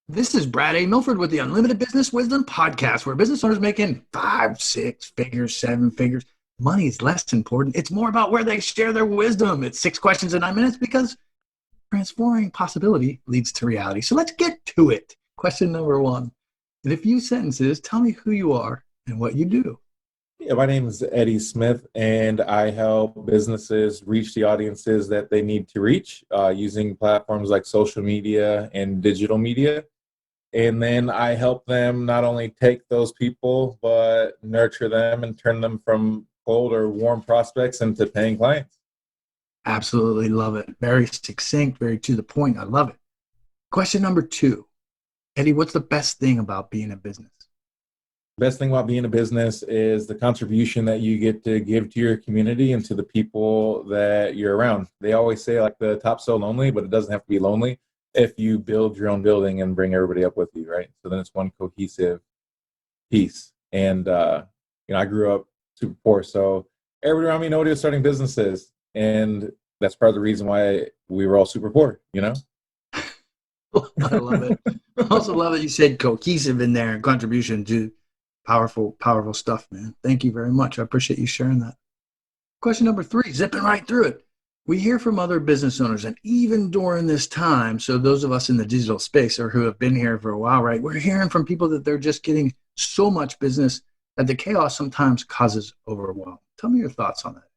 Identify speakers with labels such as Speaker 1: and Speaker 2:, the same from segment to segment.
Speaker 1: This is Brad A. Milford with the Unlimited Business Wisdom Podcast, where business owners making 5, 6 figures, 7 figures. Money is less important. It's more about where they share their wisdom. It's 6 questions in 9 minutes because transforming possibility leads to reality. So let's get to it. Question number 1. In a few sentences, tell me who you are and what you do.
Speaker 2: Yeah, my name is Eddie Smith, and I help businesses reach the audiences that they need to reach using platforms like social media and digital media. And then I help them not only take those people, but nurture them and turn them from cold or warm prospects into paying clients.
Speaker 1: Absolutely love it. Very succinct, very to the point. I love it. Question number 2. Eddie, what's the best thing about being in business?
Speaker 2: Best thing about being a business is the contribution that you get to give to your community and to the people that you're around. They always say like the top's so lonely, but it doesn't have to be lonely if you build your own building and bring everybody up with you, right? So then it's one cohesive piece. And I grew up super poor, so everybody around me nobody was starting businesses, and that's part of the reason why we were all super poor.
Speaker 1: I love it. I also love that you said cohesive in there and contribution to powerful, powerful stuff, man. Thank you very much. I appreciate you sharing that. Question number 3, zipping right through it. We hear from other business owners, and even during this time, so those of us in the digital space or who have been here for a while, right, we're hearing from people that they're just getting so much business that the chaos sometimes causes overwhelm. Tell me your thoughts on that.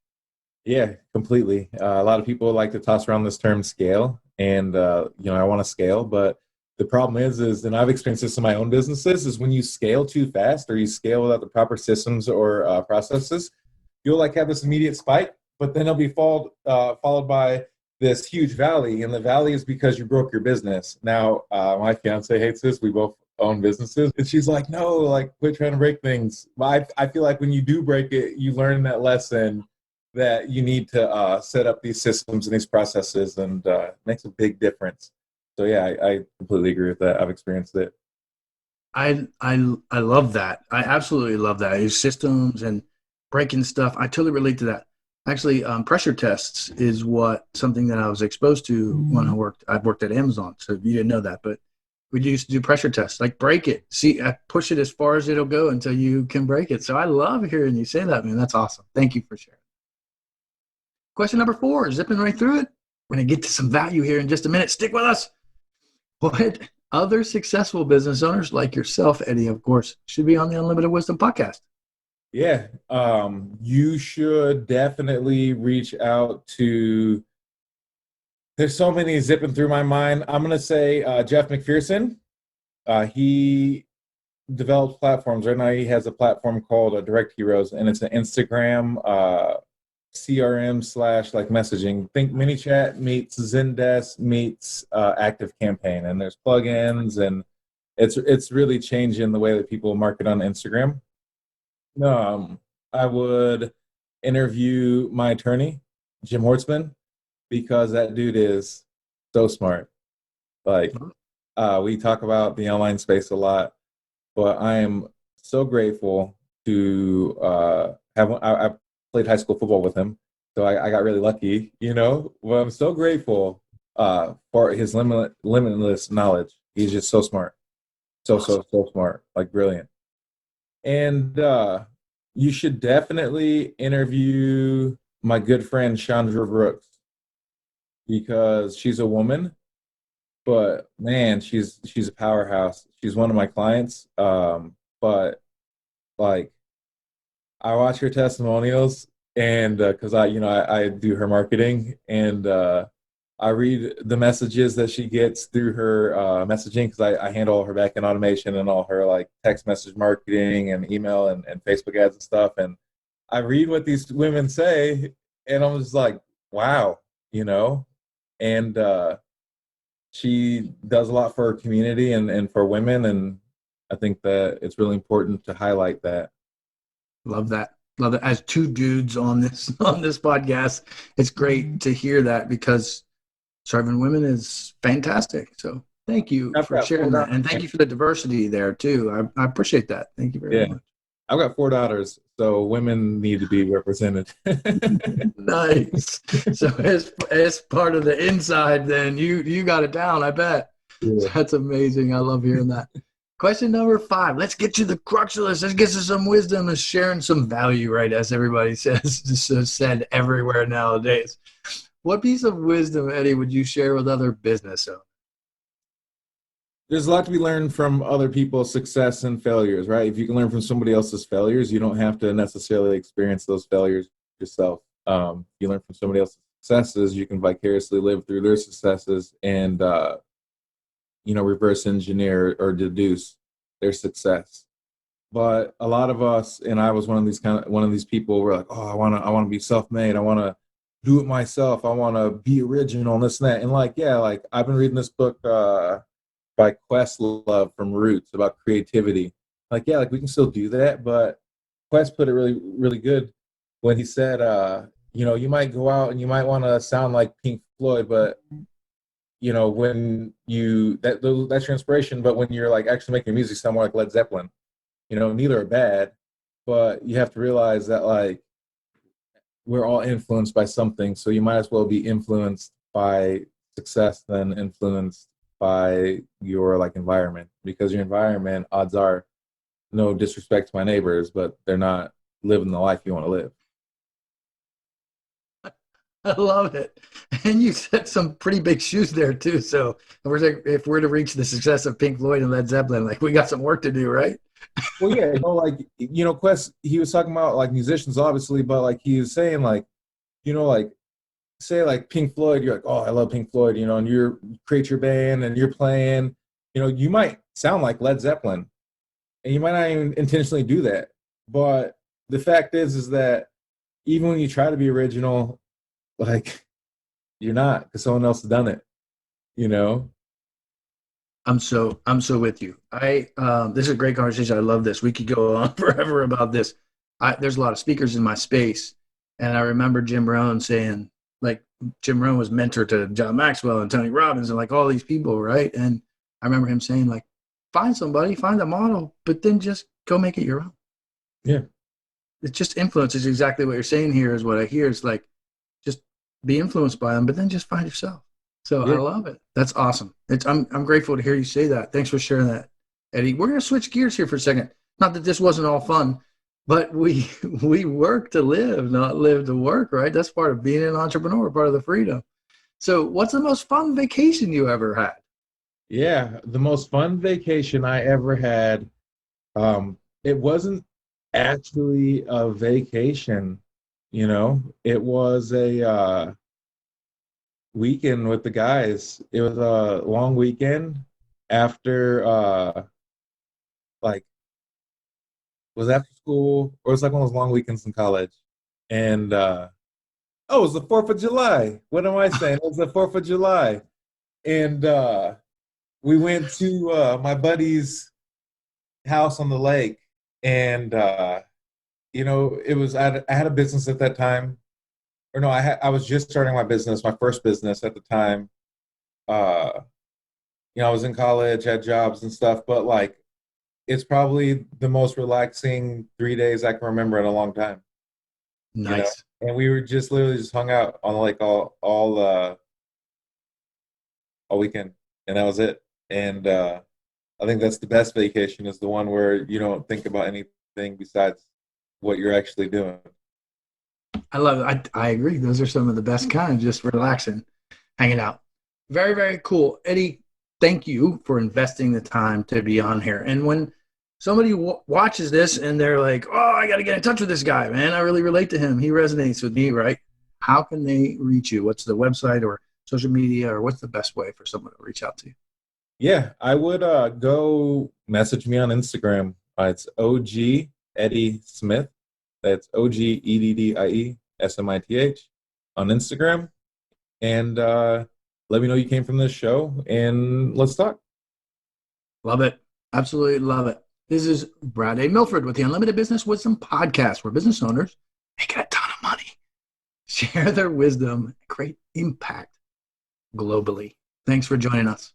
Speaker 2: Yeah, completely. A lot of people like to toss around this term scale, and I want to scale, but the problem is, and I've experienced this in my own businesses, is when you scale too fast or you scale without the proper systems or processes, you'll like have this immediate spike, but then it'll be followed by this huge valley, and the valley is because you broke your business. Now, my fiance hates this. We both own businesses, and she's like, "No, like quit trying to break things." But I feel like when you do break it, you learn that lesson that you need to set up these systems and these processes, and it makes a big difference. So yeah, I completely agree with that. I've experienced it.
Speaker 1: I love that. I absolutely love that. It's systems and breaking stuff. I totally relate to that. Actually, pressure tests is something that I was exposed to when I've worked at Amazon. So you didn't know that, but we used to do pressure tests, like break it. See, I push it as far as it'll go until you can break it. So I love hearing you say that, man. That's awesome. Thank you for sharing. Question number 4, zipping right through it. We're going to get to some value here in just a minute. Stick with us. What other successful business owners like yourself, Eddie, of course, should be on the Unlimited Wisdom podcast?
Speaker 2: Yeah, you should definitely reach out to. There's so many zipping through my mind. I'm going to say Jeff McPherson. He develops platforms. Right now he has a platform called Direct Heroes, and it's an Instagram CRM / like messaging. Think MiniChat meets Zendesk meets Active Campaign, and there's plugins, and it's really changing the way that people market on Instagram. I would interview my attorney, Jim Hortzman, because that dude is so smart. Like, we talk about the online space a lot, but I am so grateful to I played high school football with him, so I got really lucky, Well, I'm so grateful for his limitless knowledge. He's just so smart, so smart, like brilliant. And you should definitely interview my good friend Chandra Brooks, because she's a woman, but man, she's a powerhouse. She's one of my clients, but like I watch her testimonials, and because I do her marketing, and I read the messages that she gets through her messaging, because I handle all her backend automation and all her like text message marketing and email and Facebook ads and stuff. And I read what these women say, and I'm just like, wow, And she does a lot for her community and for women, and I think that it's really important to highlight that.
Speaker 1: Love that. Love it. As two dudes on this podcast, it's great to hear that, because serving women is fantastic. So thank you
Speaker 2: I've
Speaker 1: for
Speaker 2: got
Speaker 1: sharing that. And thank you for the diversity there too. I appreciate that. Thank you very
Speaker 2: Yeah,
Speaker 1: much.
Speaker 2: I've got 4 daughters, so women need to be represented.
Speaker 1: Nice. So as part of the inside, then you got it down, I bet.
Speaker 2: Yeah.
Speaker 1: That's amazing. I love hearing that. Question number 5. Let's get to the crux of this. Let's get to some wisdom and sharing some value, right? As everybody says, said everywhere nowadays. What piece of wisdom, Eddie, would you share with other business owners?
Speaker 2: There's a lot to be learned from other people's success and failures, right? If you can learn from somebody else's failures, you don't have to necessarily experience those failures yourself. You learn from somebody else's successes, you can vicariously live through their successes and reverse engineer or deduce their success. But a lot of us, and I was one of these people, were like, oh, I want to be self-made. I want to do it myself. I want to be original and this and that. And like, yeah, like I've been reading this book by Questlove from Roots about creativity. Like, yeah, like we can still do that, but Quest put it really, really good when he said, you might go out and you might want to sound like Pink Floyd, but when that's your inspiration, but when you're like actually making music sound more like Led Zeppelin, neither are bad, but you have to realize that like we're all influenced by something, so you might as well be influenced by success than influenced by your like environment, because your environment, odds are, no disrespect to my neighbors, but they're not living the life you want to live.
Speaker 1: I love it. And you set some pretty big shoes there too. So if we're to reach the success of Pink Floyd and Led Zeppelin, like we got some work to do, right?
Speaker 2: Well, yeah, Quest, he was talking about like musicians, obviously, but like he was saying like, like say like Pink Floyd, you're like, oh, I love Pink Floyd, and you create your band and you're playing, you might sound like Led Zeppelin, and you might not even intentionally do that. But the fact is that even when you try to be original, like you're not, because someone else has done it, you know?
Speaker 1: I'm so with you. This is a great conversation. I love this. We could go on forever about this. There's a lot of speakers in my space, and I remember Jim Rohn saying, like, Jim Rohn was mentor to John Maxwell and Tony Robbins and like all these people, right? And I remember him saying, like, find somebody, find a model, but then just go make it your own.
Speaker 2: Yeah.
Speaker 1: It just influences exactly what you're saying here. Is what I hear is like, just be influenced by them, but then just find yourself. So I
Speaker 2: Yeah.
Speaker 1: love it. That's awesome. I'm grateful to hear you say that. Thanks for sharing that, Eddie. We're gonna switch gears here for a second. Not that this wasn't all fun, but we we work to live, not live to work, right? That's part of being an entrepreneur, part of the freedom. So what's the most fun vacation you ever had?
Speaker 2: Yeah. The most fun vacation I ever had, it wasn't actually a vacation, it was a weekend with the guys. It was a long weekend after like was after school, or it was like one of those long weekends in college. And oh, it was the 4th of July. What am I saying? It was the 4th of July. And we went to my buddy's house on the lake. And I had a business at that time. Or no, I was just starting my business, my first business at the time. Uh I was in college, had jobs and stuff, but like it's probably the most relaxing 3 days I can remember in a long time.
Speaker 1: Nice.
Speaker 2: And we were just literally just hung out on the lake all weekend, and that was it. And I think that's the best vacation, is the one where you don't think about anything besides what you're actually doing.
Speaker 1: I love it. I agree. Those are some of the best kinds, just relaxing, hanging out. Very, very cool. Eddie, thank you for investing the time to be on here. And when somebody watches this and they're like, oh, I got to get in touch with this guy, man. I really relate to him. He resonates with me, right? How can they reach you? What's the website or social media, or what's the best way for someone to reach out to you?
Speaker 2: Yeah, I would go message me on Instagram. It's OG Eddie Smith. That's OGEDDIE SMITH on Instagram. And let me know you came from this show, and let's talk.
Speaker 1: Love it. Absolutely love it. This is Brad A. Milford with the Unlimited Business Wisdom Podcast, where business owners make a ton of money, share their wisdom, and create impact globally. Thanks for joining us.